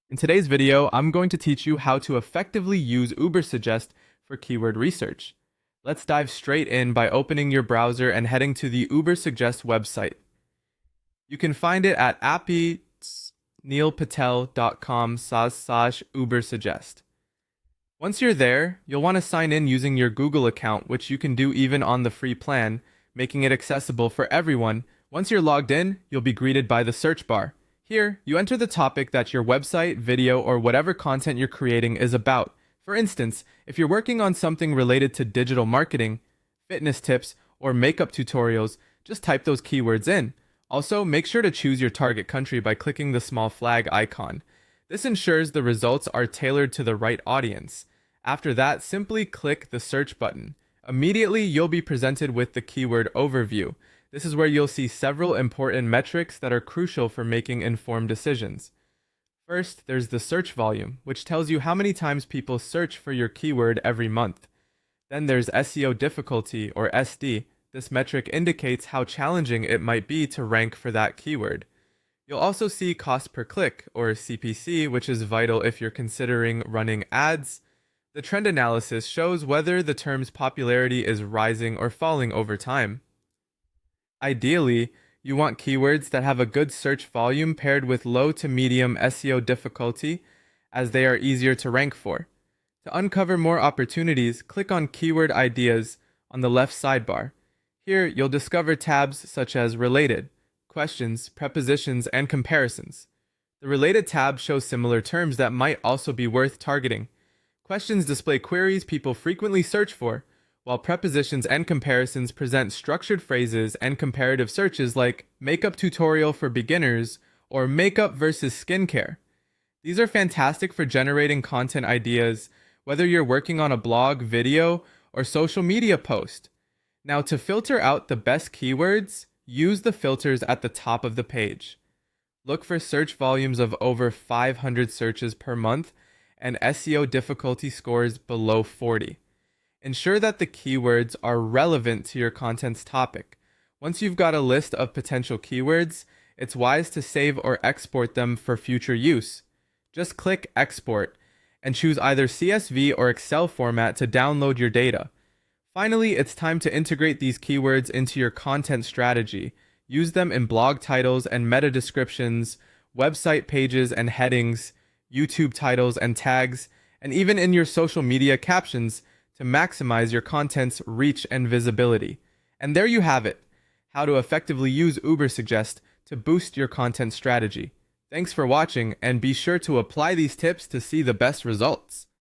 In today's video, I'm going to teach you how to effectively use Ubersuggest for keyword research. Let's dive straight in by opening your browser and heading to the Ubersuggest website. You can find it at appneilpatel.com/Ubersuggest. Once you're there, you'll want to sign in using your Google account, which you can do even on the free plan, making it accessible for everyone. Once you're logged in, you'll be greeted by the search bar. Here, you enter the topic that your website, video, or whatever content you're creating is about. For instance, if you're working on something related to digital marketing, fitness tips, or makeup tutorials, just type those keywords in. Also, make sure to choose your target country by clicking the small flag icon. This ensures the results are tailored to the right audience. After that, simply click the search button. Immediately, you'll be presented with the keyword overview. This is where you'll see several important metrics that are crucial for making informed decisions. First, there's the search volume, which tells you how many times people search for your keyword every month. Then there's SEO difficulty, or SD. This metric indicates how challenging it might be to rank for that keyword. You'll also see cost per click, or CPC, which is vital if you're considering running ads. The trend analysis shows whether the term's popularity is rising or falling over time. Ideally, you want keywords that have a good search volume paired with low to medium SEO difficulty, as they are easier to rank for. To uncover more opportunities, click on Keyword Ideas on the left sidebar. Here, you'll discover tabs such as Related, Questions, Prepositions, and Comparisons. The Related tab shows similar terms that might also be worth targeting. Questions display queries people frequently search for, while prepositions and comparisons present structured phrases and comparative searches like makeup tutorial for beginners or makeup versus skincare. These are fantastic for generating content ideas, whether you're working on a blog, video, or social media post. Now, to filter out the best keywords, use the filters at the top of the page. Look for search volumes of over 500 searches per month and SEO difficulty scores below 40. Ensure that the keywords are relevant to your content's topic. Once you've got a list of potential keywords, it's wise to save or export them for future use. Just click Export and choose either CSV or Excel format to download your data. Finally, it's time to integrate these keywords into your content strategy. Use them in blog titles and meta descriptions, website pages and headings, YouTube titles and tags, and even in your social media captions to maximize your content's reach and visibility. And there you have it, how to effectively use Ubersuggest to boost your content strategy. Thanks for watching, and be sure to apply these tips to see the best results.